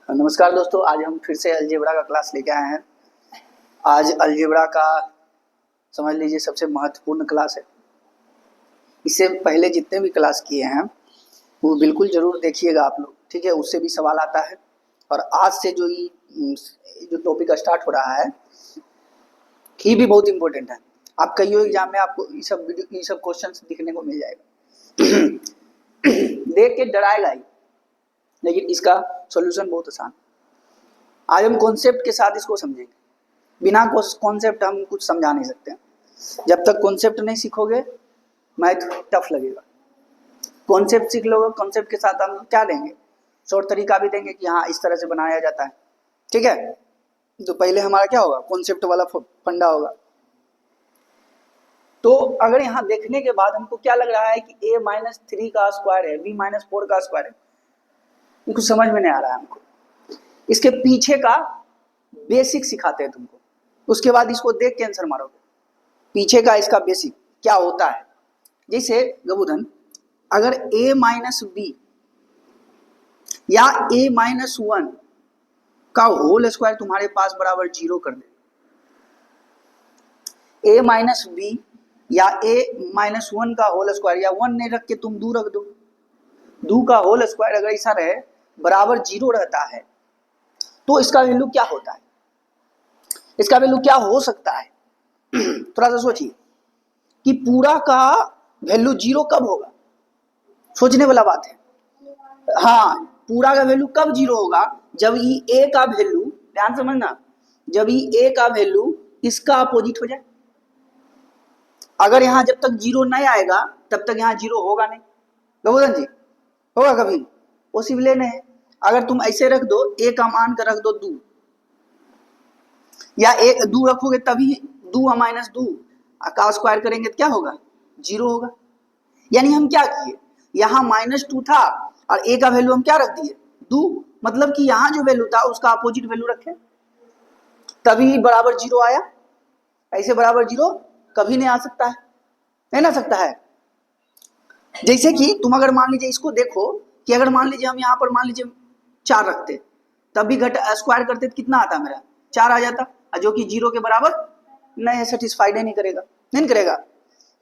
नमस्कार दोस्तों, आज हम फिर से अलजेब्रा का क्लास लेके आए हैं। आज अलजेब्रा का समझ लीजिए सबसे महत्वपूर्ण क्लास है। इससे पहले जितने भी क्लास किए हैं वो बिल्कुल ज़रूर देखिएगा आप लोग, ठीक है। उससे भी सवाल आता है। और आज से जो टॉपिक स्टार्ट हो रहा है ये भी बहुत इंपॉर्टेंट है। आप कई एग्जाम में आपको ये सब क्वेश्चन दिखने को मिल जाएगा। देख के डराएगा ही, लेकिन इसका सॉल्यूशन बहुत आसान। आज हम कॉन्सेप्ट के साथ इसको समझेंगे। बिना कॉन्सेप्ट हम कुछ समझा नहीं सकते। जब तक कॉन्सेप्ट नहीं सीखोगे मैथ टफ लगेगा। कॉन्सेप्ट सीख लोगे, कॉन्सेप्ट के साथ हम क्या देंगे, शॉर्ट तरीका भी देंगे कि हाँ इस तरह से बनाया जाता है, ठीक है। तो पहले हमारा क्या होगा, कॉन्सेप्ट वाला फंडा होगा। तो अगर यहाँ देखने के बाद हमको क्या लग रहा है कि a-3 का स्क्वायर है, b-4 का स्क्वायर है, कुछ समझ में नहीं आ रहा है हमको। इसके पीछे का बेसिक सिखाते हैं तुमको, उसके बाद इसको देख के आंसर मारोगे। पीछे का इसका बेसिक क्या होता है। जैसे गबूधन, अगर a-b या a-1 का होल स्क्वायर तुम्हारे पास बराबर 0 कर दे, a-b या a-1 का होल स्क्वायर, या 1 नहीं रख के तुम 2 रख दो, 2 का होल स्क्वायर अगर ऐसा रहे बराबर 0 रहता है तो इसका वैल्यू क्या होता है, इसका वैल्यू क्या हो सकता है। थोड़ा सा सोचिए कि पूरा का वैल्यू 0 कब होगा, सोचने वाला बात है। हाँ, पूरा का वैल्यू कब 0 होगा, जब ये a का वैल्यू, ध्यान समझना, जब ये a का वैल्यू इसका अपोजिट हो जाए। अगर यहाँ जब तक 0 नहीं आएगा तब तक यहाँ 0 होगा नहीं। गबूधन जी, होगा कभी? पॉसिबल नहीं है। अगर तुम ऐसे रख दो, a का मान का रख दो 2, या 2 रखोगे तभी 2-2 का स्क्वायर करेंगे तो क्या होगा, 0 होगा। यानी हम क्या किए, यहाँ -2 था और a का वैल्यू हम क्या रख दिए, 2। मतलब कि यहाँ जो वैल्यू था उसका अपोजिट वैल्यू रखे तभी बराबर 0 आया। ऐसे बराबर 0 कभी नहीं आ सकता है, नहीं ना सकता है। जैसे कि तुम अगर मान लीजिए इसको देखो कि अगर मान लीजिए हम यहाँ पर मान लीजिए 4 रखते, तब भी स्क्वायर करते तो कितना आता मेरा, 4 आ जाता, जो कि 0 के बराबर नहीं, सेटिस्फाइड नहीं करेगा, नहीं करेगा।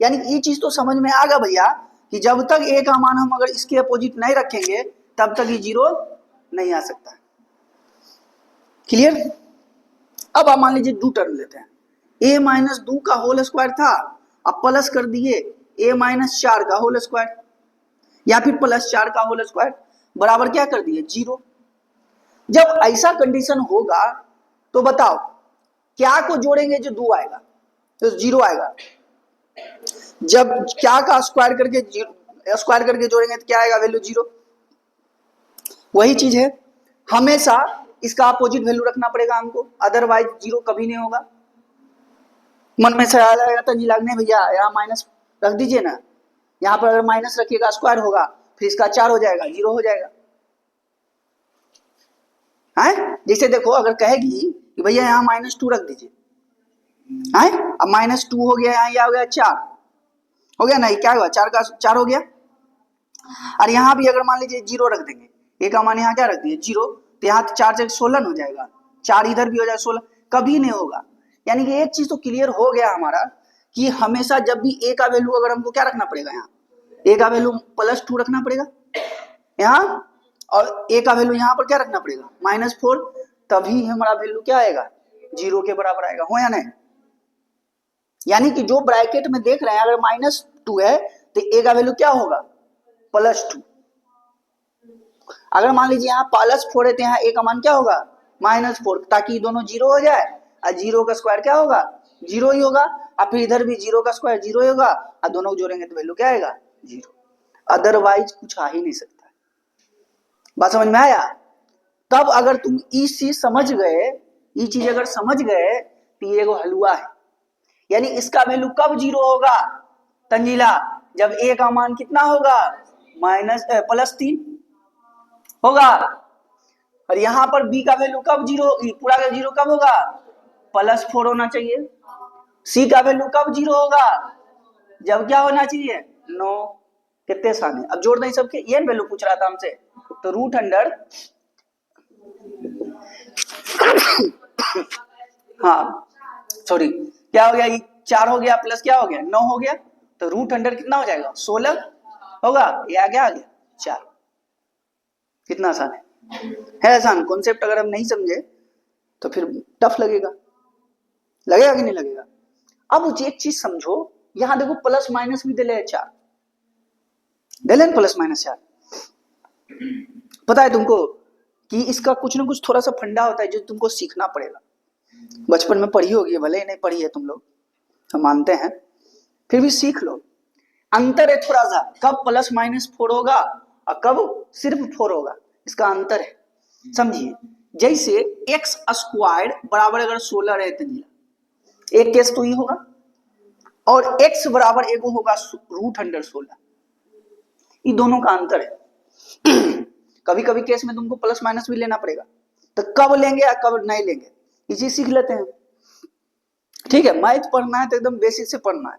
यानी ये चीज तो समझ में आ गया भैया कि जब तक a का मान हम अगर इसके अपोजिट नहीं रखेंगे तब तक ये 0 नहीं आ सकता। क्लियर। अब आप मान लीजिए 2 टर्म लेते हैं, a-2 का होल स्क्वायर था, अब प्लस कर दिए a-4 का होल स्क्वायर, या फिर +4 का होल स्क्वायर बराबर क्या कर दिए, 0। जब ऐसा कंडीशन होगा तो बताओ क्या को जोड़ेंगे जो 2 आएगा, तो 0 आएगा। जब क्या का स्क्वायर करके जोड़ेंगे तो क्या आएगा, वैल्यू 0। वही चीज है, हमेशा इसका अपोजिट वैल्यू रखना पड़ेगा हमको, अदरवाइज 0 कभी नहीं होगा। मन में ख्याल आएगा तो जी लगने भैया यहाँ माइनस रख दीजिए ना, यहाँ पर अगर माइनस रखिएगा स्क्वायर होगा, फिर इसका 4 हो जाएगा, 0 हो जाएगा है। जैसे देखो अगर कहेगी कि भैया यहाँ -2 रख दीजिए, है, अब -2 हो गया, यहाँ हो गया 4 हो गया ना, क्या हुआ, 4 का 4 हो गया। और यहाँ भी अगर मान लीजिए 0 रख देंगे, a का मान यहाँ क्या रख दिए 0, तो यहाँ 4 से 16 हो जाएगा, 4 इधर भी हो जाएगा, 16 कभी नहीं होगा। यानी कि एक चीज तो क्लियर हो गया हमारा कि हमेशा जब भी a का वैल्यू अगर हमको क्या रखना पड़ेगा, यहाँ a का वैल्यू +2 रखना पड़ेगा यहाँ, और a का वैल्यू यहाँ पर क्या रखना पड़ेगा, -4, तभी हमारा वैल्यू क्या आएगा, 0 के बराबर आएगा, हो या नहीं। यानी कि जो ब्रैकेट में देख रहे हैं अगर -2 है तो a का वैल्यू क्या होगा, +2। अगर मान लीजिए यहाँ +4 है तो यहाँ a का मान क्या होगा, -4, ताकि दोनों 0 हो जाए, और 0 का स्क्वायर क्या होगा, 0 ही होगा, और फिर इधर भी 0 का स्क्वायर 0 ही होगा, और दोनों को जोड़ेंगे तो वैल्यू क्या आएगा, 0। अदरवाइज कुछ आ ही नहीं सकता। बात समझ में आया। तब अगर तुम इस चीज समझ गए, ये चीज अगर समझ गए तो ये एगो हलवा है। यानी इसका वैल्यू कब 0 होगा तंजीला, जब a का मान कितना होगा, +3 होगा। और यहाँ पर b का वैल्यू कब 0, पूरा का 0 कब होगा, +4 होना चाहिए। c का वैल्यू कब 0 होगा, जब क्या होना चाहिए, 9। कितने सामने, अब जोड़ दें सबके, ये वैल्यू पूछ रहा था हमसे, तो √100 हाँ सॉरी, क्या हो गया, ये 4 हो गया प्लस क्या हो गया 9 हो गया, तो रूट अंडर कितना हो जाएगा 16 होगा, ये आ गया 4। कितना आसान है आसान। कॉन्सेप्ट अगर हम नहीं समझे तो फिर टफ लगेगा, लगेगा कि नहीं लगेगा। अब एक चीज समझो, यहां देखो प्लस माइनस भी दिले 4, दिले प्लस माइनस 4। पता है तुमको कि इसका कुछ ना कुछ थोड़ा सा फंडा होता है जो तुमको सीखना पड़ेगा। बचपन में पढ़ी होगी, भले ही नहीं पढ़ी है तुम लोग, हम मानते हैं, फिर भी सीख लो। अंतर है थोड़ा सा, कब प्लस माइनस 4 होगा और कब सिर्फ 4 होगा, इसका अंतर है, समझिए। जैसे एक्स स्क्वायर्ड बराबर अगर 16 रहे तंजीला, एक केस तो ये होगा, और एक्स बराबर एगो होगा रूट अंडर 16, ये दोनों का अंतर है। कभी कभी केस में तुमको प्लस माइनस भी लेना पड़ेगा, तो कब लेंगे या कब नहीं लेंगे ये चीज सीख लेते हैं। ठीक है, मैथ पढ़ना है तो एकदम बेसिक से पढ़ना है,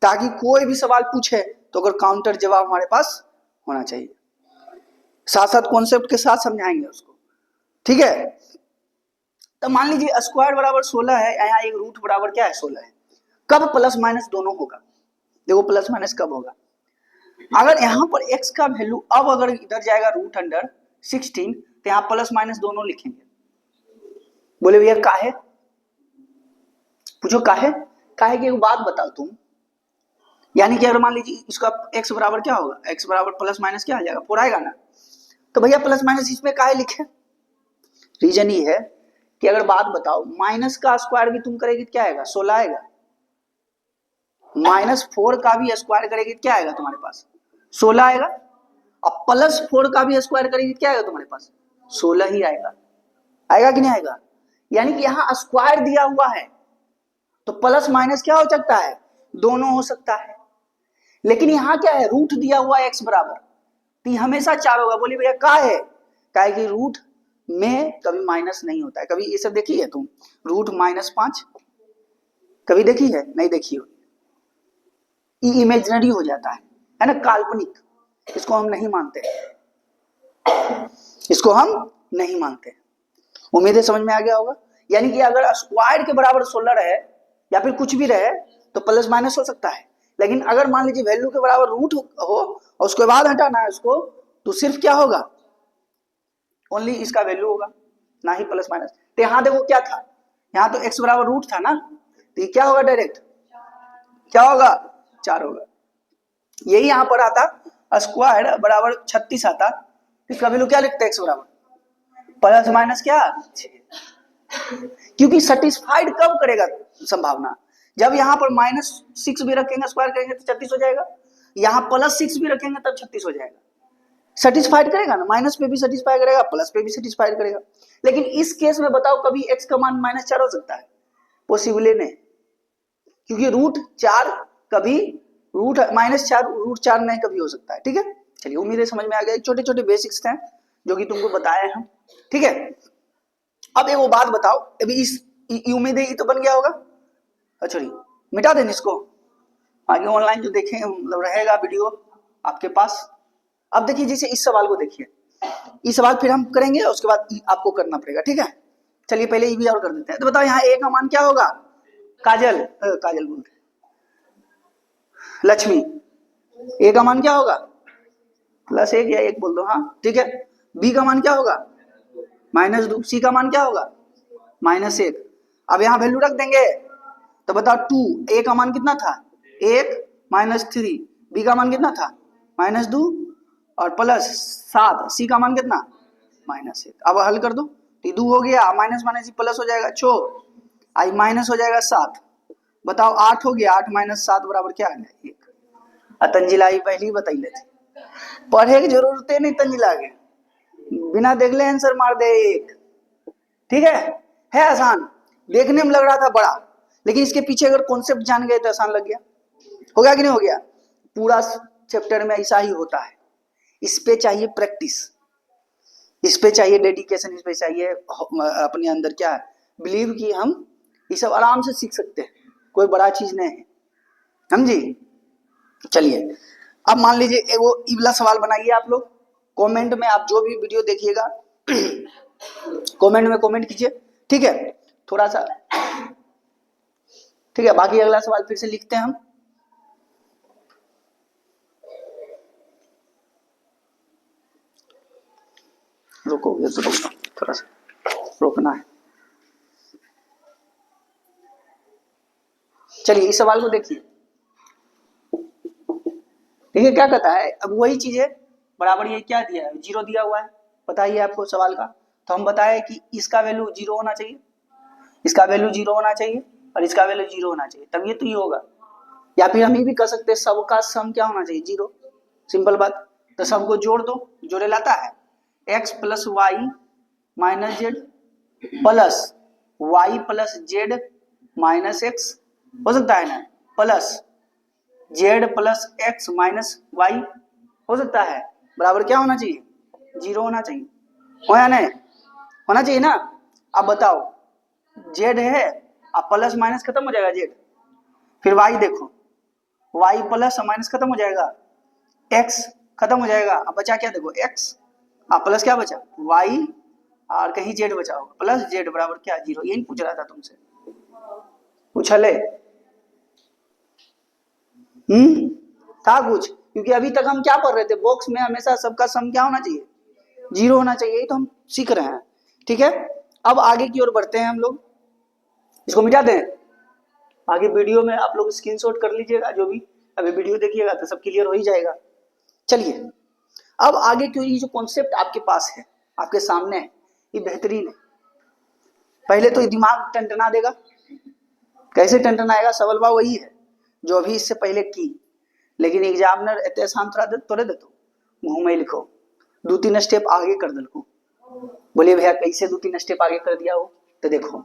ताकि कोई भी सवाल पूछे तो अगर काउंटर जवाब हमारे पास होना चाहिए, साथ साथ कॉन्सेप्ट के साथ समझाएंगे उसको। ठीक है, तो मान लीजिए स्क्वायर बराबर 16 है, यहाँ एक रूट बराबर क्या है 16 है, कब प्लस माइनस दोनों होगा, देखो प्लस माइनस कब होगा, अगर यहाँ पर x का वैल्यू अब अगर इधर जाएगा रूट अंडर 16, तो यहाँ प्लस माइनस दोनों लिखेंगे। बोले भैया काहे, पूछो काहे, काहे की एक बात बताओ तुम, यानी कि अगर मान लीजिए इसका x बराबर क्या होगा, x बराबर प्लस माइनस क्या आ जाएगा 4 आएगा ना, तो भैया प्लस माइनस इसमें काहे लिखे, रीजन ये है कि अगर बात बताओ माइनस का स्क्वायर भी तुम करेगी क्या आएगा 16 आएगा, -4 का भी स्क्वायर करेगी क्या आएगा तुम्हारे पास 16 आएगा, अब +4 का भी स्क्वायर करेगी क्या आएगा तुम्हारे पास 16 ही आएगा, आएगा कि नहीं आएगा। यानी कि यहाँ स्क्वायर दिया हुआ है तो प्लस माइनस क्या हो सकता है, दोनों हो सकता है, लेकिन यहाँ क्या है रूट दिया हुआ है x बराबर, तो ये हमेशा 4 होगा। बोली भैया का है, का कि रूट में कभी माइनस नहीं होता है, कभी ये सब देखी है तुम, रूट -5 कभी देखी है, नहीं देखी हो, ये इमेजिनरी हो जाता है ना, काल्पनिक, इसको हम नहीं मानते, इसको हम नहीं मानते। उम्मीद है समझ में आ गया होगा। यानी कि अगर स्क्वायर के बराबर 16 रहे या फिर कुछ भी रहे तो प्लस माइनस हो सकता है, लेकिन अगर मान लीजिए वैल्यू के बराबर रूट हो और उसके बाद हटाना है उसको, तो सिर्फ क्या होगा, ओनली इसका वैल्यू होगा, ना ही प्लस माइनस। तो यहाँ देखो क्या था, यहाँ तो x बराबर रूट था ना, तो ये क्या होगा डायरेक्ट क्या होगा 4 होगा। यही यहाँ पर आता स्क्वायर बराबर 36 आता, इसका वैल्यू क्या लिखते हैं x बराबर प्लस माइनस क्या, क्योंकि सेटिस्फाइड कब करेगा संभावना, जब यहाँ पर -6 भी रखेंगे स्क्वायर करेंगे तो 36 हो जाएगा, यहाँ +6 भी रखेंगे तब 36 हो जाएगा, सेटिस्फाइड करेगा ना, माइनस पे भी सेटिस्फाई करेगा प्लस पे भी सेटिस्फाइड करेगा। लेकिन इस केस में बताओ कभी x का मान -4 हो सकता है, पॉसिबल नहीं, क्योंकि √4 कभी -4 नहीं कभी हो सकता है। ठीक है, चलिए उम्मीद है समझ में आ गया, छोटे छोटे बेसिक्स थे जो कि तुमको बताए हम। ठीक है, अब एक वो बात बताओ, अभी इस उम्मीद है ये तो बन गया होगा, अच्छा मिटा दें इसको, आगे ऑनलाइन जो देखें मतलब रहेगा वीडियो आपके पास। अब देखिए जैसे इस सवाल को देखिए, इस सवाल फिर हम करेंगे उसके बाद आपको करना पड़ेगा। ठीक है, चलिए पहले ये भी और कर देते हैं। तो बताओ यहाँ a का मान क्या होगा, काजल बोलते लक्ष्मी, a का मान क्या होगा +1 या 1 बोल दो, हाँ ठीक है। b का मान क्या होगा -2, c का मान क्या होगा -1। अब यहाँ वैल्यू रख देंगे तो बताओ 2, a का मान कितना था 1 -3, b का मान कितना था -2 और +7, c का मान कितना -1। अब हल कर दो, तो 2 हो गया, माइनस माइनस प्लस हो जाएगा 6, आई माइनस हो जाएगा 7, बताओ 8 हो गया, 8 - 7 बराबर क्या आ गया 1। तंजिला पहले ही बताई लेते, पढ़े की जरूरत नहीं तंजिला के, बिना देख ले आंसर मार दे 1। ठीक है आसान, देखने में लग रहा था बड़ा, लेकिन इसके पीछे अगर कॉन्सेप्ट जान गए तो आसान लग गया, हो गया कि नहीं हो गया। पूरा चैप्टर में ऐसा ही होता है, इस पे चाहिए प्रैक्टिस, इस पे चाहिए डेडिकेशन, इस पे चाहिए अपने अंदर क्या बिलीव कि हम ये सब आराम से सीख सकते हैं, कोई बड़ा चीज नहीं है, समझी। चलिए अब मान लीजिए वो इवला सवाल बनाइए आप लोग, कमेंट में आप जो भी वीडियो देखिएगा कमेंट में कमेंट कीजिए, ठीक है। थोड़ा सा ठीक है, बाकी अगला सवाल फिर से लिखते हैं हम। रुकोगे तो थोड़ा सा रोकना है। चलिए इस सवाल को देखिए, देखिए क्या कहता है। अब वही चीज है, बराबर ये क्या दिया है, 0 दिया हुआ है, पता ही है आपको सवाल का। तो हम बताए कि इसका वैल्यू 0 होना चाहिए, इसका वैल्यू 0 होना चाहिए और इसका वैल्यू 0 होना चाहिए, तब ये तो ये होगा। या फिर हम ये भी कर सकते हैं, सबका सम क्या होना चाहिए, 0, सिंपल बात। तो सबको जोड़ दो, जोड़े लाता है x plus Y minus Z plus Y plus Z minus X, हो सकता है ना, plus Z plus X minus Y, हो सकता है, बराबर क्या होना चाहिए, 0 होना चाहिए, हो या नहीं, होना चाहिए ना। अब बताओ, जेड है, अब प्लस माइनस खत्म हो जाएगा जेड, फिर वाई देखो, वाई प्लस माइनस खत्म हो जाएगा, एक्स खत्म हो जाएगा, अब बचा क्या देखो एक्स, अब प्लस क्या बचा वाई, और कहीं जेड बचा होगा, प्लस जेड बराबर क्या 0। यही पूछ रहा था तुमसे, पूछा ले था कुछ, क्योंकि अभी तक हम क्या पढ़ रहे थे, बॉक्स में हमेशा सबका सम क्या होना चाहिए, 0 होना चाहिए, यही तो हम सीख रहे हैं, ठीक है। अब आगे की ओर बढ़ते हैं हम लोग, इसको मिटा दें, आगे वीडियो में आप लोग स्क्रीनशॉट कर लीजिएगा, जो भी अभी वीडियो देखिएगा तो सब क्लियर हो ही जाएगा। चलिए अब आगे क्यों, ये जो कॉन्सेप्ट आपके पास है, आपके सामने है, ये बेहतरीन है। पहले तो ये दिमाग टनटना देगा, कैसे टनटनाएगा, सवाल वही है जो अभी इससे पहले की, लेकिन एग्जामिनर इतने आसान थोड़े देते, मुंह में लिखो 2-3 स्टेप आगे कर दो। बोलिए भैया कैसे 2-3 स्टेप आगे कर दिया हो, तो देखो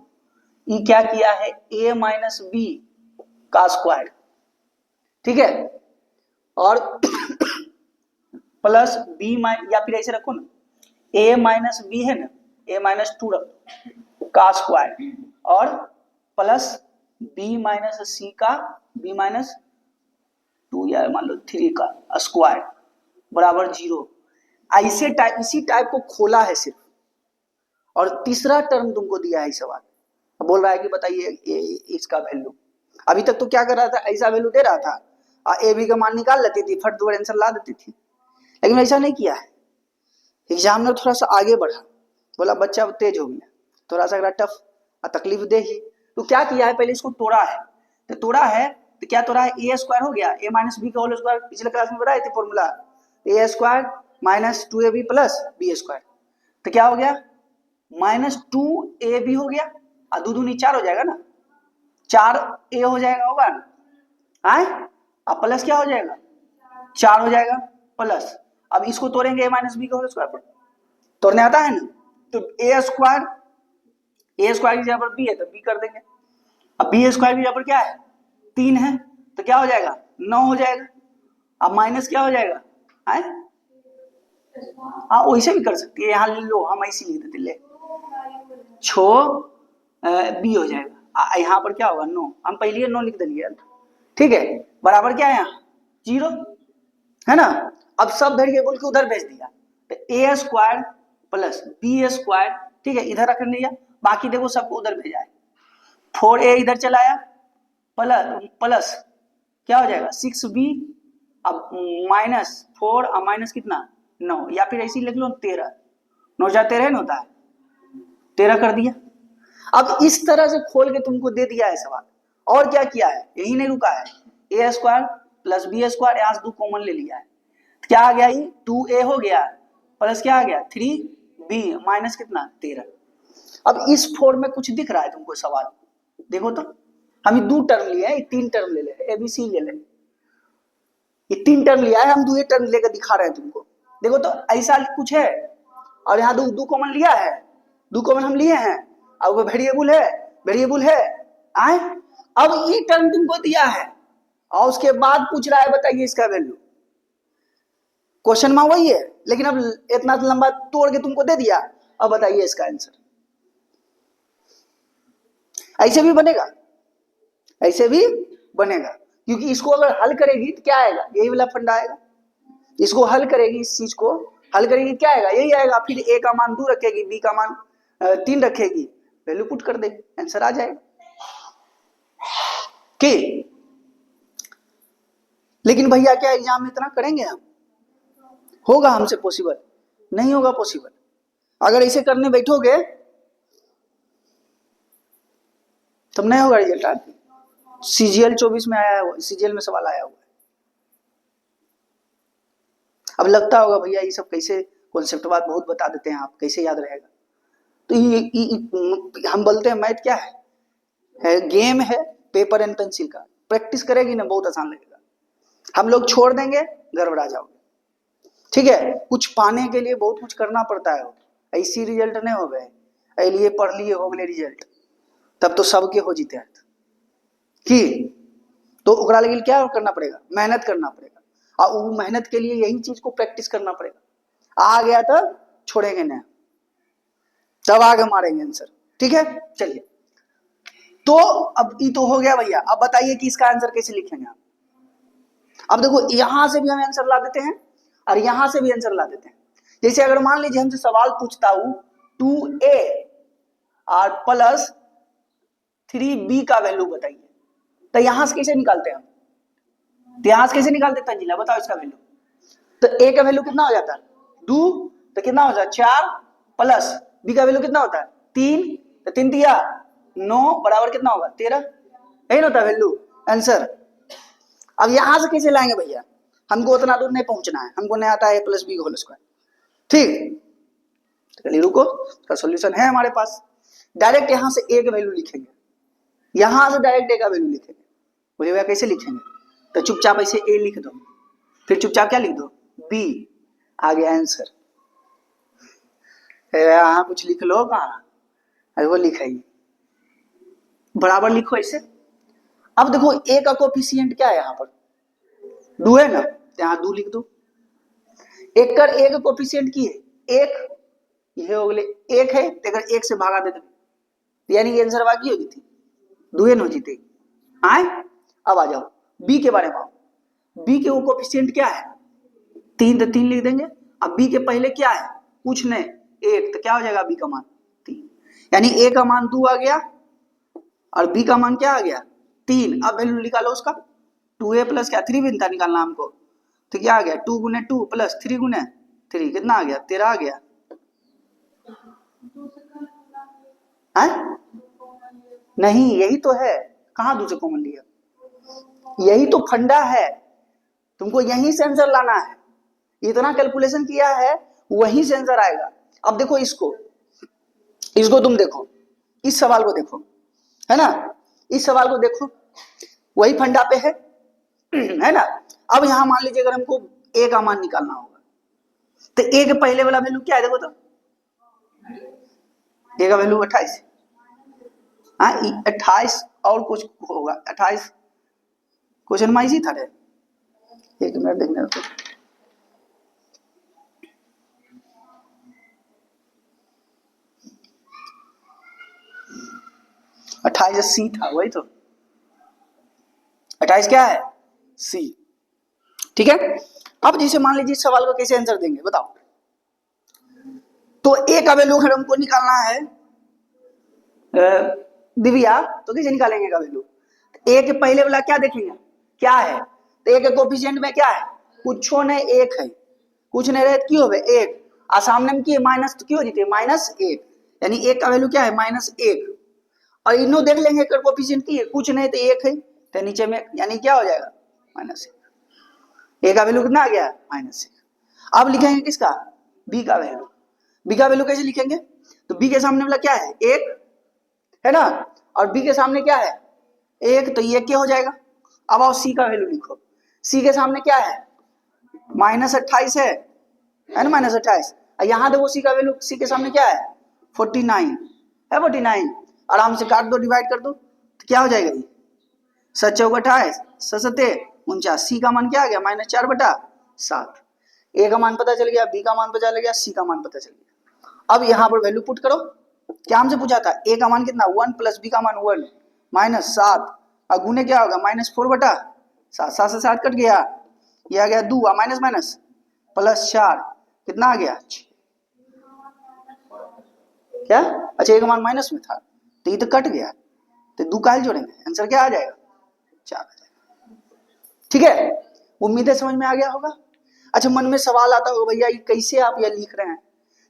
ये क्या किया है, a माइनस बी का स्क्वायर, ठीक है, और प्लस बी या फिर ऐसे रखो ना, a माइनस बी है ना, a माइनस 2 रखो का स्क्वायर, और प्लस b माइनस सी का b माइनस 2 या मान लो 3 का स्क्वायर बराबर 0। ऐसे टाइप, इसी टाइप को खोला है सिर्फ, और तीसरा टर्म तुमको दिया है सवाल, बोल रहा है कि बताइए इसका वैल्यू। अभी तक तो क्या कर रहा था, ऐसा वैल्यू दे रहा था, ए बी का मान निकाल लेती थी, फट दो आंसर ला देती थी, लेकिन ऐसा नहीं किया है। एग्जामिनर थोड़ा सा आगे बढ़ा, बोला बच्चा तेज हो गया, थोड़ा सा अगर टफ तकलीफ दे ही, तो क्या किया है, पहले इसको तोड़ा है, तो तोड़ा है तो क्या तोड़ा है, ए स्क्वायर हो गया, ए माइनस बी का होल स्क्वायर, पिछले क्लास में बताए थे formula, A square minus 2ab plus B square, तो क्या हो गया माइनस 2ab हो गया, और 2 दूनी 4 हो जाएगा ना, 4a हो जाएगा, होगा ना, आए, अब प्लस क्या हो जाएगा 4 हो जाएगा प्लस, अब इसको तोड़ेंगे a माइनस बी का होल स्क्वायर पर, तोड़ने आता है ना, तो a स्क्वायर की जगह पर b है तो b कर देंगे, अब b स्क्वायर की जगह पर क्या है 3 है, तो क्या हो जाएगा 9 हो जाएगा, अब माइनस क्या हो जाएगा, आए, हाँ वैसे भी कर सकती है, यहाँ ले लो, हम ऐसे लिख देते, ले छो बी हो जाएगा, यहाँ पर क्या होगा 9, हम पहले 9 लिख देंगे, ठीक है, बराबर क्या है यहाँ 0 है ना। अब सब वेरिएबल को उधर भेज दिया, तो a square plus B square, ठीक है, इधर रख दिया, बाकी देखो सबको उधर भेजा है, 4a इधर चलाया, प्लस क्या हो जाएगा 6b, अब माइनस 4 और माइनस कितना 9, या फिर ऐसे लिख लो 13, 9 जा 13 होता है, 13 कर दिया। अब इस तरह से खोल के तुमको दे दिया है सवाल, और क्या किया है, यही नहीं रुका है, ए स्क्वायर प्लस बी स्क्वायर, यहाँ से 2 कॉमन ले लिया है, क्या आ गया, ये 2a हो गया प्लस क्या आ गया 3b माइनस कितना 13। अब इस फॉर्म में कुछ दिख रहा है तुमको सवाल, देखो तो, हम 2 टर्म लिए हैं, 3 टर्म ले ले, एबीसी ले ले, ये 3 टर्म लिया है, हम 2 टर्म लेकर दिखा रहे हैं तुमको, देखो तो ऐसा कुछ है, और यहाँ 2 कॉमन लिया है, 2 कॉमन हम लिए हैं, अब वो वेरिएबल है आए, अब ये टर्म तुमको दिया है, और उसके बाद पूछ रहा है बताइए इसका वैल्यू, क्वेश्चन में वही है, लेकिन अब इतना लंबा तोड़ के तुमको दे दिया, अब बताइए इसका आंसर। ऐसे भी बनेगा, ऐसे भी बनेगा, क्योंकि इसको अगर हल करेगी तो क्या आएगा, यही वाला फंडा आएगा, इसको हल करेगी, इस चीज को हल करेगी क्या आएगा, यही आएगा, फिर a का मान 2 रखेगी, b का मान 3 रखेगी, वैल्यू पुट कर दे, आंसर आ जाएगा। कि लेकिन भैया क्या एग्जाम में इतना करेंगे हम? होगा हमसे पॉसिबल? नहीं होगा पॉसिबल। अगर इसे करने बैठोगे तब नहीं होगा रिजल्ट। आदमी CGL 24 में आया हुआ, CGL में सवाल आया हुआ है। अब लगता होगा भैया ये सब कैसे कॉन्सेप्ट बात बहुत बता देते हैं आप, कैसे याद रहेगा? तो हम बोलते हैं मैथ क्या है गेम है, पेपर एंड पेंसिल का। प्रैक्टिस करेगी ना बहुत आसान लगेगा। हम लोग छोड़ देंगे, गड़बड़ा जाओगे। ठीक है, कुछ पाने के लिए बहुत कुछ करना पड़ता है, ऐसी रिजल्ट नहीं हो गए लिए पढ़ लिए हो गए रिजल्ट, तब तो सबके हो जीते हैं कि तो ओकरा लगे क्या करना पड़ेगा? मेहनत करना पड़ेगा। और वो मेहनत के लिए यही चीज को प्रैक्टिस करना पड़ेगा। आ गया तो छोड़ेंगे नहीं, तब आगे मारेंगे आंसर। ठीक है, चलिए। तो अब ये तो हो गया भैया। अब बताइए कि इसका आंसर कैसे लिखेंगे आप? अब देखो यहां से भी हम आंसर ला देते हैं और यहां से भी आंसर ला देते हैं। जैसे अगर मान लीजिए हमसे सवाल पूछता हूं 2a और प्लस 3b का वैल्यू बताइए, तो यहां से कैसे निकालते हैं हम? तो यहां से कैसे निकालते हैं तंजीला, बताओ इसका वैल्यू। तो a का वैल्यू कितना हो जाता है? 2, तो कितना हो जाता है? 4 प्लस b का वैल्यू कितना होता है? 3, तो 3 दिया 9 बराबर कितना होगा? 13। यही होता है वैल्यू, आंसर। अब यहां से कैसे लाएंगे भैया? हमको उतना दूर नहीं पहुंचना है, हमको नहीं आता है प्लस बी होल स्क्वायर। ठीक, चलिए रुको, इसका सॉल्यूशन है हमारे पास। डायरेक्ट यहां से ए का वैल्यू लिखेंगे, यहां से डायरेक्ट ए का वैल्यू लिखेंगे। बोले भैया कैसे लिखेंगे? तो चुपचाप ऐसे ए लिख दो, फिर चुपचाप क्या लिख दो? बी, आ गया आंसर। यहां कुछ लिख लो, कहा अरे वो लिखाइए, बराबर लिखो ऐसे। अब देखो ए का कोफिशिएंट क्या है? यहाँ पर 2 है ना, तो यहाँ 2 लिख दो। एक कर ए का कोफिशिएंट की है 1, ये हो गए 1 है, तो अगर 1 से भागा दे दो यानी ये आंसर बाकी हो जीती, 2 हो जीते। आए, अब आ जाओ बी के बारे में। बी के वो कोफिशिएंट क्या है? 3, तो 3 लिख देंगे। अब बी के पहले क्या है? कुछ नहीं, 1, तो क्या हो जाएगा? बी का मान 3, यानी ए का मान 2 आ गया और बी का मान क्या आ गया? 3। अब वैल्यू निकालो उसका, 2a प्लस क्या 3 भी था निकालना हमको, तो क्या आ गया? 2 गुने 2 प्लस 3 गुने 3, कितना आ गया? 13 आ गया। नहीं, यही तो है, कहाँ दूसरे कॉमन लिया? यही तो फंडा है, तुमको यहीं से आंसर लाना है। इतना कैलकुलेशन किया है, वहीं से आंसर आएगा। अब देखो इसको तुम देखो, इस सवाल को देखो, है ना, इस सवाल को देखो, वही फंडा पे है ना। अब यहां मान लीजिए अगर हमको ए का मान निकालना होगा, तो ए के पहले वाला वैल्यू क्या है? देखो तो ए का वैल्यू 28। हाँ 28 और कुछ होगा, 28 क्वेश्चन में इसी था। एक मिनट देखने दो, 28 सी था, वही तो 28 क्या है? सी। ठीक है, अब जैसे मान लीजिए सवाल को कैसे आंसर देंगे बताओ। तो ए का वैल्यू अगर हमको निकालना है दिव्या, तो कैसे निकालेंगे का वैल्यू? ए के पहले वाला क्या देखेंगे क्या है? तो ए के कोफिशिएंट में क्या है? कुछ नहीं, 1 है, कुछ नहीं रहे क्यों है 1, और सामने में की माइनस, तो क्यों जीते? -1, यानी 1 का वैल्यू क्या है? -1। और इन्हों देख लेंगे कर कोफिशिएंट की है, कुछ नहीं तो 1 है, तो नीचे में यानी क्या हो जाएगा? -1। ए का वैल्यू कितना आ गया? -1। अब लिखेंगे किसका? बी का वैल्यू। बी का वैल्यू कैसे लिखेंगे? तो बी के सामने वाला क्या है? 1 है ना, और बी के सामने क्या है? 1, तो ये क्या हो जाएगा? अब आओ सी का वैल्यू लिखो। सी के सामने क्या है? -28 है ना, -28। यहाँ देखो सी का वैल्यू, सी के सामने क्या है? 49 है, 49। आराम से काट दो, डिवाइड कर दो, तो क्या हो जाएगा? ये 7 चौक 28, 7 49। सी का मान क्या आ गया? -4/7। ए का मान पता चल गया, बी का मान पता चल गया, सी का मान पता चल गया। अब यहाँ पर वैल्यू पुट करो। क्या हमसे पूछा था? ए का मान कितना? 1 प्लस बी का मान 1 -7, और गुने क्या होगा? -4/7। 7 से 7 कट गया, ये आ गया 2, माइनस माइनस +4, कितना आ गया? क्या अच्छा ए का मान माइनस में था तो ये तो कट गया, तो 2 काहे जोड़ेंगे, आंसर क्या आ जाएगा 4 आ जाएगा। ठीक है, उम्मीद है समझ में आ गया होगा। अच्छा मन में सवाल आता होगा भैया ये कैसे आप ये लिख रहे हैं,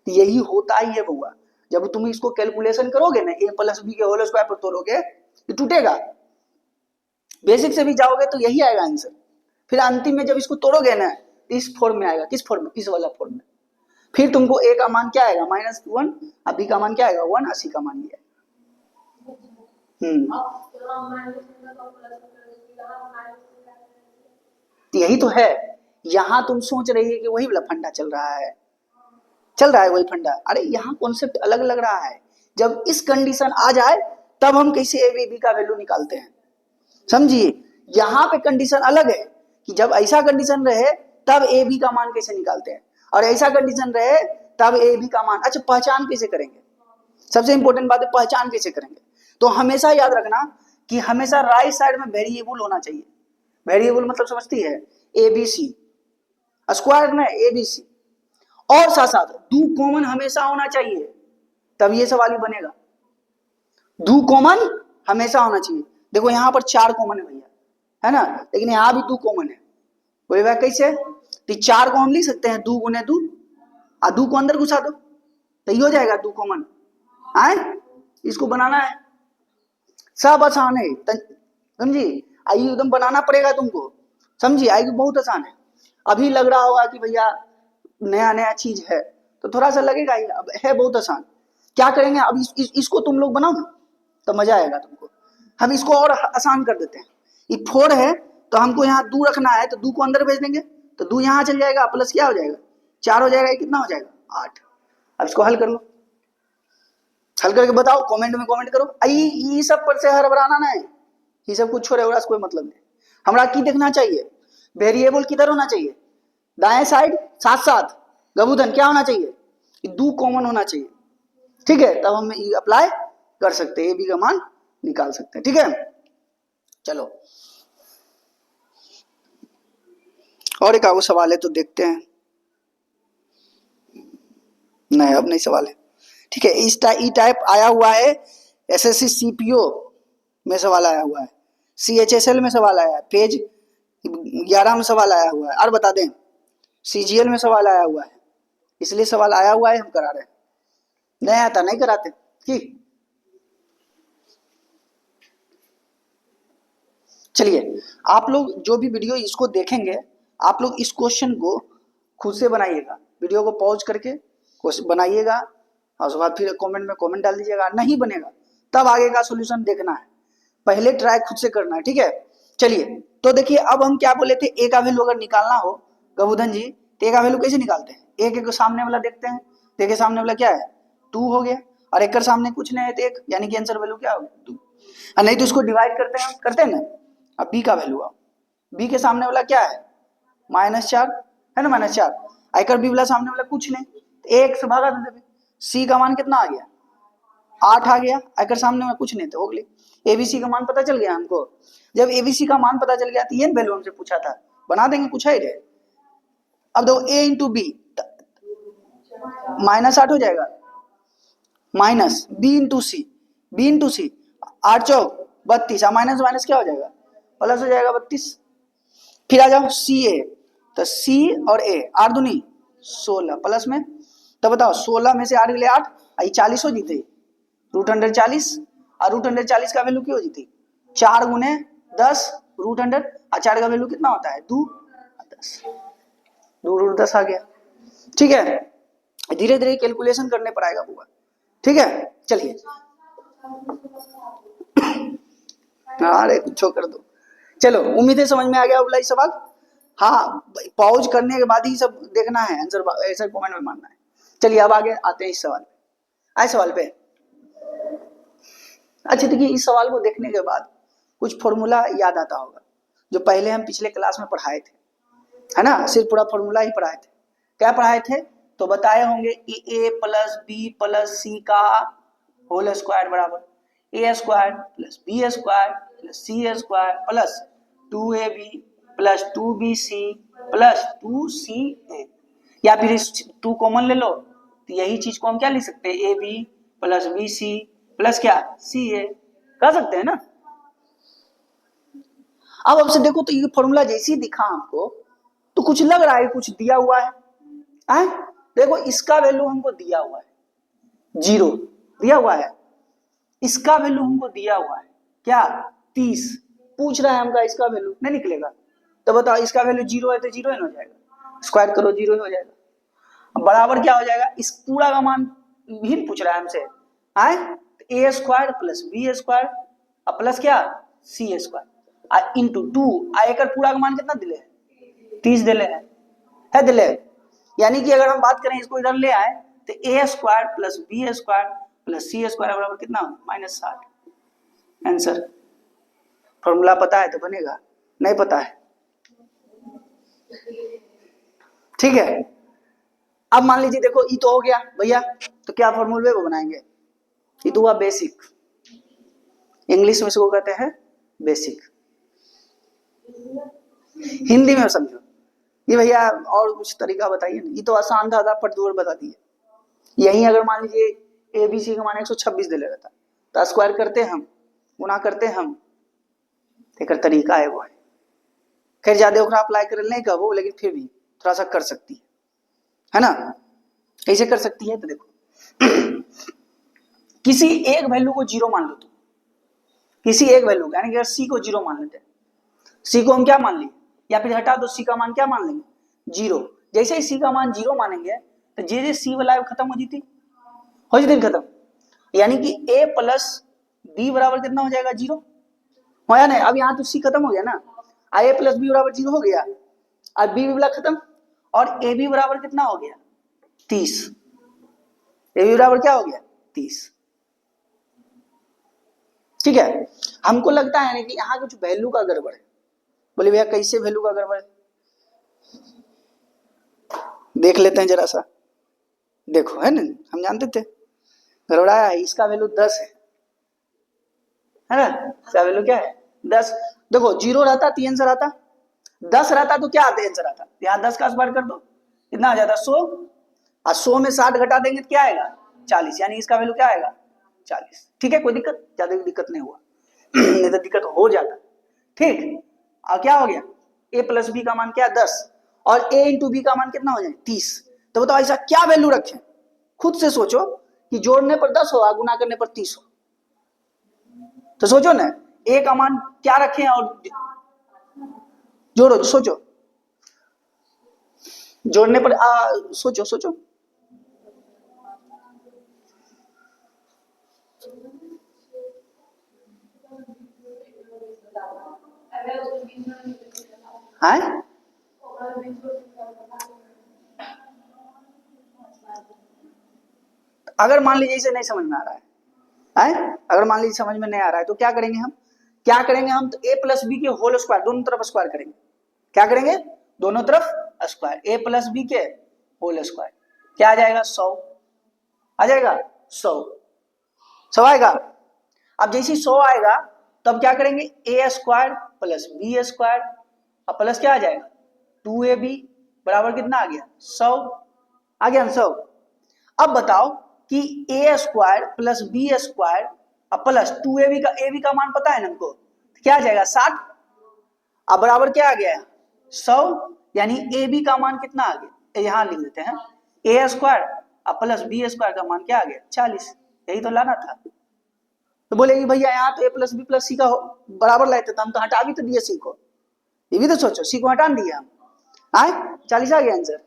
तो यही होता ही है बउआ, जब तुम इसको कैलकुलेशन करोगे ना a प्लस बी के होल स्क्वायर पर तोड़ोगे ये टूटेगा, बेसिक से भी जाओगे तो यही आएगा आंसर, फिर अंतिम में जब इसको तोड़ोगे ना इस फॉर्म में आएगा, किस फॉर्म में, इस वाला फॉर्म में, फिर तुमको a का मान क्या आएगा -1 और b का मान क्या आएगा 1 और c का मान ये तो यही तो है, यहाँ तुम सोच रही है कि वही वाला फंडा चल रहा है वही फंडा, अरे यहाँ कॉन्सेप्ट अलग लग रहा है, जब इस कंडीशन आ जाए तब हम कैसे ए बी का वैल्यू निकालते हैं, समझिए यहाँ पे कंडीशन अलग है कि जब ऐसा कंडीशन रहे तब ए बी का मान कैसे निकालते हैं, और ऐसा कंडीशन रहे तब ए बी का मान, अच्छा पहचान कैसे करेंगे, सबसे इंपॉर्टेंट बात है पहचान कैसे करेंगे, तो हमेशा याद रखना कि हमेशा राइट साइड में वेरिएबल होना चाहिए, वेरिएबल मतलब समझती है ए बी सी, स्क्वायर में ए बी सी, और साथ साथ 2 कॉमन हमेशा होना चाहिए, तब ये सवाल ही बनेगा, 2 कॉमन हमेशा होना चाहिए, देखो यहाँ पर 4 कॉमन है भैया, है ना, लेकिन यहाँ भी 2 कॉमन है, बोलेगा कैसे, तो 4 को हम लिख सकते हैं 2 गुने 2 और 2 को अंदर घुसा दो तो ये हो जाएगा 2 कॉमन, आए इसको बनाना है, सब आसान है, समझी, आइए एकदम बनाना पड़ेगा तुमको, समझी, आएगी बहुत आसान है, अभी लग रहा होगा कि भैया नया नया चीज है तो थोड़ा सा लगेगा ही, अब है बहुत आसान, क्या करेंगे अब इसको तुम लोग बनाओ ना तो मजा आएगा तुमको, हम इसको और आसान कर देते हैं, ये 4 है तो हमको यहाँ 2 रखना है तो 2 को अंदर भेज देंगे तो 2 यहाँ चल जाएगा, प्लस क्या हो जाएगा 4 हो जाएगा, ये कितना हो जाएगा 8, अब इसको हल कर लो, हल करके बताओ, कमेंट में कमेंट करो, ये सब पर से हड़बड़ाना नहीं, ये सब कुछ छोड़े और कोई मतलब नहीं, हमरा की देखना चाहिए, वेरिएबल किधर होना चाहिए, दाएं साइड साथ साथ गबूधन क्या होना चाहिए, 2 कॉमन होना चाहिए, ठीक है, तब हम अप्लाई कर सकते हैं, ए बी का मान निकाल सकते हैं, ठीक है, चलो और एक आगे सवाल है तो देखते हैं, नहीं अब नहीं सवाल है, ठीक है, इस टाइप आया हुआ है, एसएससी सीपीओ में सवाल आया हुआ है, सीएचएसएल में सवाल आया है, पेज 11 में सवाल आया हुआ है, और बता दें सीजीएल में सवाल आया हुआ है, इसलिए सवाल आया हुआ है हम करा रहे हैं, नहीं आता नहीं कराते कि चलिए आप लोग जो भी वीडियो इसको देखेंगे आप लोग इस क्वेश्चन को खुद से बनाइएगा, वीडियो को पॉज करके क्वेश्चन बनाइएगा और उसके बाद फिर कमेंट में कमेंट डाल दीजिएगा, नहीं बनेगा तब आगे का सॉल्यूशन देखना है, पहले ट्राई खुद से करना है, ठीक है, चलिए तो देखिए अब हम क्या बोले थे, ए का वैल्यू अगर निकालना हो गबूधन जी तो ए का वैल्यू कैसे निकालते हैं, एक एक सामने वाला देखते हैं, देखिए सामने वाला क्या है 2 हो गया और एक सामने कुछ नहीं है तो 1, यानी कि आंसर वैल्यू क्या होगा 2, और नहीं तो इसको डिवाइड करते हैं ना, अब बी का वैल्यू आओ, बी के सामने वाला क्या है -4 है ना, -4, आयकर बी वाला सामने वाला कुछ नहीं तो 1 से भागा देते, सी का मान कितना आ गया 8 आ गया, आयकर सामने में कुछ नहीं तो हो गई, एबीसी का मान पता चल गया हमको, जब एबीसी का मान पता चल गया तो ये वैल्यू हमसे पूछा था, बना देंगे कुछ है रे, अब देखो ए इंटू बी -8 हो जाएगा, माइनस बी इंटू सी, 8 चौक 32, माइनस माइनस क्या हो जाएगा प्लस हो जाएगा 32, फिर आ जाओ सी ए, तो सी और ए 8 दूनी 16 प्लस में, तो बताओ 16 में से 8 गए 8 आई 40 हो जीते, √140 और √140 का वैल्यू क्या हो जीती 4 गुने 10 √100 और 4 का वैल्यू कितना होता है 2 10, 2√10 आ गया, ठीक है, धीरे धीरे कैलकुलेशन करने पर आएगा पूरा, ठीक है, चलिए अरे कुछ कर दो, चलो उम्मीद है समझ में आ गया बोला सवाल, हाँ पॉज करने के बाद ही सब देखना है आंसर, ऐसा कमेंट में मानना है, चलिए अब आगे आते हैं इस सवाल पे, आए सवाल पे, अच्छा देखिए इस सवाल को देखने के बाद कुछ फॉर्मूला याद आता होगा जो पहले हम पिछले क्लास में पढ़ाए थे, है ना, सिर्फ पूरा फॉर्मूला ही पढ़ाए थे, क्या पढ़ाए थे तो बताए होंगे A plus B plus C का होल स्क्वायर बराबर A square plus B square plus C square plus 2ab plus 2bc plus 2ca, या फिर इस 2 कॉमन ले लो तो यही चीज को हम क्या लिख सकते हैं A B plus B C plus क्या सी ए, कर सकते हैं ना। अब आपसे देखो तो ये फॉर्मूला जैसे ही दिखा हमको तो कुछ लग रहा है कुछ दिया हुआ है, हैं? देखो इसका वैल्यू हमको दिया हुआ है 0 दिया हुआ है, इसका वैल्यू हमको दिया हुआ है क्या 30, पूछ रहा है हमका इसका वैल्यू नहीं निकलेगा, तो बताओ इसका वैल्यू 0 है तो 0 हो जाएगा, स्क्वायर करो 0 हो जाएगा। अब बराबर क्या हो जाएगा, इस पूरा का मान भी पूछ रहा है हमसे, आए a square plus B square plus क्या सी स्क्वायर इंटू 2 आकर पूरा का मान कितना दिले है 30 दिले है दिले, यानी कि अगर हम बात करें इसको इधर ले आए तो a square plus B square plus C square बराबर कितना -60। आंसर फॉर्मूला पता है तो बनेगा, नहीं पता है ठीक है। अब मान लीजिए देखो ये तो हो गया भैया, तो क्या फॉर्मूले को बनाएंगे, ये तो हुआ बेसिक, इंग्लिश में इसको कहते हैं बेसिक, हिंदी में समझो ये भैया और कुछ तरीका बताइए ना, ये तो आसान था फट दूर बता दिए। यही अगर मान लीजिए ए बी सी का मान 126 दे ले रहता तो स्क्वायर करते हम गुना करते हम, एक तरीका है वो है, खैर ज्यादा ओकरा अप्लाई कर नहीं कहो लेकिन फिर भी थोड़ा सा कर सकती है ना, कैसे कर सकती है तो देखो किसी एक वैल्यू को 0 मान लो तो, किसी एक वैल्यू यानी कि अगर सी को 0 मान लेते हैं, सी को हम क्या मान लेंगे या फिर हटा दो सी का मान क्या मान लेंगे 0, जैसे ही सी का मान 0 मानेंगे तो जे सी वाला खत्म हो जाती खत्म, यानी कि a प्लस बी बराबर कितना हो जाएगा 0 होया नहीं, अब यहाँ तो सी खत्म हो गया ना, a प्लस बी बराबर 0 हो गया और बी वाला खत्म, और ए बी बराबर कितना हो गया 30, ए बी बराबर क्या हो गया 30, ठीक है। हमको लगता है ना कि यहाँ कुछ वैल्यू का गड़बड़ है, बोले भैया कैसे वैल्यू का गड़बड़ है, देख लेते हैं जरा सा, देखो है ना हम जानते थे गड़बड़ाया है, इसका वैल्यू 10 है ना, इसका वैल्यू क्या है 10, देखो 0 रहता तो आंसर आता, 10 रहता तो क्या आता आंसर आता, यहाँ 10 का स्क्वायर कर दो कितना आ जाता 100, और 100 में 60 घटा देंगे तो क्या आएगा 40, यानी इसका वैल्यू क्या आएगा 40, ठीक है कोई दिक्कत, ज्यादा दिक्कत नहीं हुआ नहीं तो दिक्कत हो जाता, ठीक। और क्या हो गया a प्लस बी का मान क्या 10 और a इंटू बी का मान कितना हो जाए 30, तो बताओ ऐसा क्या वैल्यू रखें, खुद से सोचो कि जोड़ने पर 10 हो गुना करने पर 30 हो, तो सोचो ना a का मान क्या रखें और जोड़ो, सोचो जोड़ने पर सोचो सोचो है, अगर मान लीजिए इसे नहीं समझ में आ रहा है, अगर मान लीजिए समझ में नहीं आ रहा है तो क्या करेंगे हम तो a प्लस बी के होल स्क्वायर दोनों तरफ स्क्वायर करेंगे, क्या करेंगे दोनों तरफ स्क्वायर, a प्लस बी के होल स्क्वायर क्या आ जाएगा 100, आ जाएगा 100 आएगा। अब जैसे 100 आएगा तब क्या करेंगे a square plus B square और प्लस क्या आ जाएगा 2ab बराबर कितना आ गया 100, आ गया 100। अब बताओ कि a square plus B square और प्लस 2ab का मान पता है ना हमको, क्या आ जाएगा 60, अब बराबर क्या आ गया 100, यानी ab का मान कितना आ गया, यहां लिख देते हैं a स्क्वायर और प्लस बी स्क्वायर का मान क्या आ गया 40, यही तो लाना था। तो बोलेगी भैया यहाँ तो a plus B plus C का बराबर लाते तो हम तो हटा भी तो दिए सी को, ये भी तो सोचो सी को हटा दिए हम, आए 40 आ गया आंसर,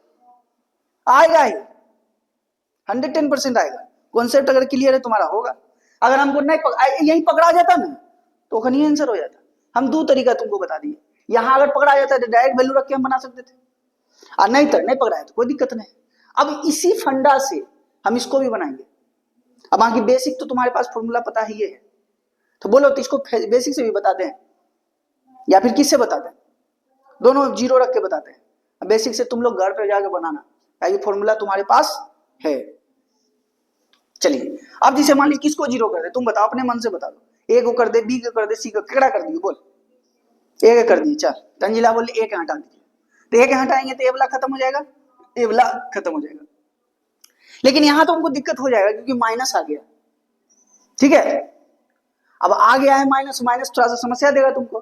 आएगा ही 110% आएगा, कॉन्सेप्ट अगर क्लियर है तुम्हारा होगा, अगर हमको नहीं यही पकड़ा जाता ना तो कहीं आंसर हो जाता। हम दो तरीका तुमको बता दिए, यहाँ अगर पकड़ा जाता है तो डायरेक्ट वैल्यू रख के हम बना सकते थे, और नहीं तो नहीं पकड़ा है तो कोई दिक्कत नहीं। अब इसी फंडा से हम इसको भी बनाएंगे, अब बाकी बेसिक तो तुम्हारे पास फॉर्मूला पता ही है, तो बोलो तो इसको बेसिक से भी बता दें या फिर किससे बता दें, दोनों 0 रख के बताते हैं, बेसिक से तुम लोग घर पे जाके बनाना, ये फॉर्मूला तुम्हारे पास है। चलिए अब जिसे मान लीजिए किसको 0 कर दे, तुम बताओ अपने मन से बता दो, ए को कर दे बी को कर दे सी को, केड़ा कर दिए बोल, ए के कर दिए, चल तंजिला बोल ए के हटा दीजिए, तो ए के हटाएंगे तो ए वाला खत्म हो जाएगा, ए वाला खत्म हो जाएगा, लेकिन यहां तो हमको दिक्कत हो जाएगा क्योंकि माइनस आ गया, ठीक है। अब आ गया है माइनस, माइनस थोड़ा सा समस्या देगा तुमको,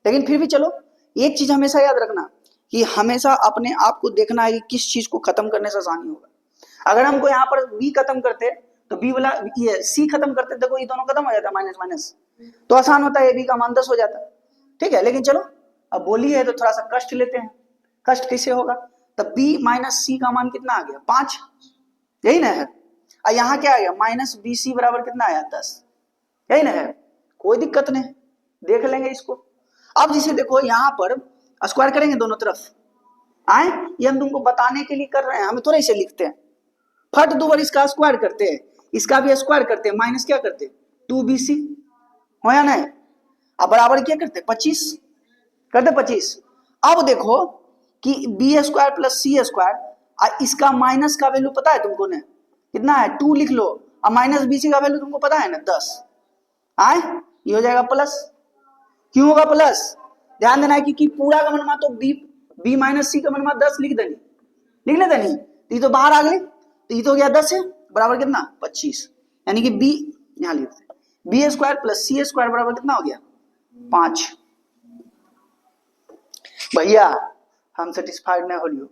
लेकिन फिर भी चलो एक चीज हमेशा याद रखना कि हमेशा अपने आप को देखना है कि किस चीज को खत्म करने से आसानी होगा। अगर हमको यहाँ पर बी खत्म करते तो बी वाला ये सी खत्म करते, देखो ये दोनों खत्म हो जाता, माइनस माइनस तो आसान होता है, ए बी का मान 10 हो जाता। ठीक है, लेकिन चलो अब बोली है तो थोड़ा सा कष्ट लेते हैं। कष्ट कैसे होगा, तब बी माइनस सी का मान कितना आ गया 5, यही ना है। और यहाँ क्या आ गया माइनस बी सी बराबर कितना आया 10, यही ना है, कोई दिक्कत नहीं, देख लेंगे इसको। अब जिसे देखो यहाँ पर स्क्वायर करेंगे दोनों तरफ, आए ये हम तुमको बताने के लिए कर रहे हैं, हमें थोड़ा इसे लिखते हैं, फट दो बार इसका स्क्वायर करते हैं, इसका भी स्क्वायर करते हैं, माइनस क्या करते 2bc हो या नहीं, अब बराबर क्या करते 25 करते 25। अब देखो कि बी स्क्वायर प्लस सी स्क्वायर, इसका माइनस का वैल्यू पता है तुमको ने कितना है 2 लिख लो, और माइनस बीसी का वैल्यू तुमको पता है ना 10, आए ये हो जाएगा प्लस। क्यों होगा प्लस, ध्यान देना है कि पूरा का मनवा तो बी माइनस सी का मनवा 10 लिख देनी, लिख लेते नहीं तो ये तो बाहर आ गई, तो ये तो हो गया 10 है बराबर कितना 25, यानी कि बी यहाँ लिखते हैं बी स्क्वायर प्लस सी स्क्वायर बराबर कितना हो गया 5। भैया हम सेटिस्फाइड नहीं हो रही हो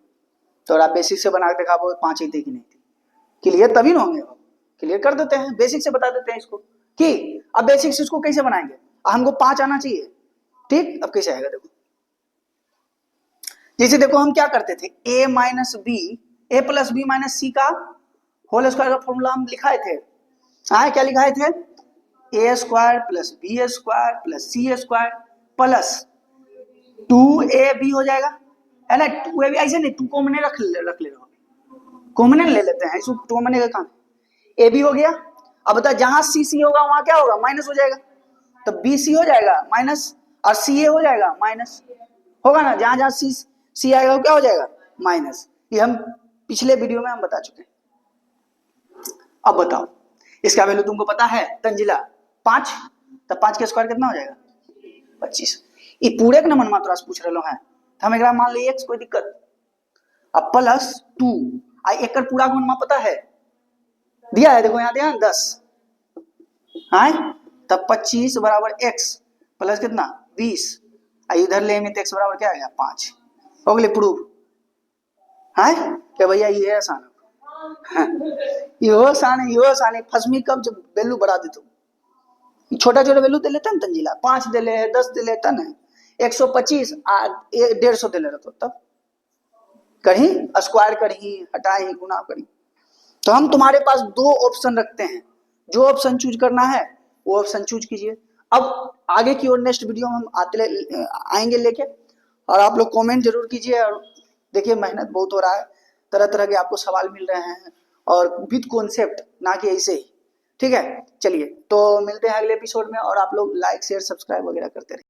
तो आप बेसिक से बना के दिखा 5 ही थी कि नहीं थी, क्लियर तभी ना होंगे, क्लियर कर देते हैं, बेसिक से बता देते हैं इसको कि अब बेसिक से इसको कैसे बनाएंगे, हमको 5 आना चाहिए। ठीक, अब कैसे आएगा देखो, जैसे देखो हम क्या करते थे a minus b a plus b minus c का होल स्क्वायर का फॉर्मूला हम लिखाए थे, हाँ क्या लिखाए थे a square plus B square plus C square plus 2ab हो जाएगा, है ना 2ab, ऐसे नहीं 2 कॉमन रख ले रहो, कॉमन ले लेते हैं, इसको कॉमन का काम, ab हो गया। अब बता जहां सी सी होगा वहां क्या होगा माइनस हो जाएगा, तो बी सी हो जाएगा माइनस और सी ए हो जाएगा माइनस, होगा ना, जहां जहां सी सी आएगा वो क्या हो जाएगा माइनस, ये हम पिछले वीडियो में हम बता चुके हैं। अब बताओ इसका वैल्यू तुमको पता है तंजिला 5, तब 5 का स्क्वायर कितना हो जाएगा 25, ये पूरे के नंबर मात्रा से पूछ रहे हैं तो हम एक मान लीजिए x कोई दिक्कत, अब प्लस 2 एक पूरा का मान पता है दिया है, देखो यहाँ दिया 10, हाँ तब 25 बराबर x प्लस कितना 20, इधर ले में x बराबर क्या आ गया 5, हो गए प्रूफ, हाँ क्या भैया ये है आसान, यो आसान फसमी कब जब वैल्यू बढ़ा दे तो छोटा छोटा वैल्यू दे लेता ना तंजीला, 5 दे ले 10 दे लेता ना, 125 150 दे ले रहा तब कहीं स्क्वायर कहीं हटाए ही गुना कहीं, तो हम तुम्हारे पास 2 ऑप्शन रखते हैं, जो ऑप्शन चूज करना है वो ऑप्शन चूज कीजिए। अब आगे की और नेक्स्ट वीडियो में हम आएंगे लेके, और आप लोग कमेंट जरूर कीजिए, और देखिए मेहनत बहुत हो रहा है, तरह तरह के आपको सवाल मिल रहे हैं और विद कॉन्सेप्ट, ना कि ऐसे ही। ठीक है, चलिए तो मिलते हैं अगले एपिसोड में, और आप लोग लाइक शेयर सब्सक्राइब वगैरह करते रहिए।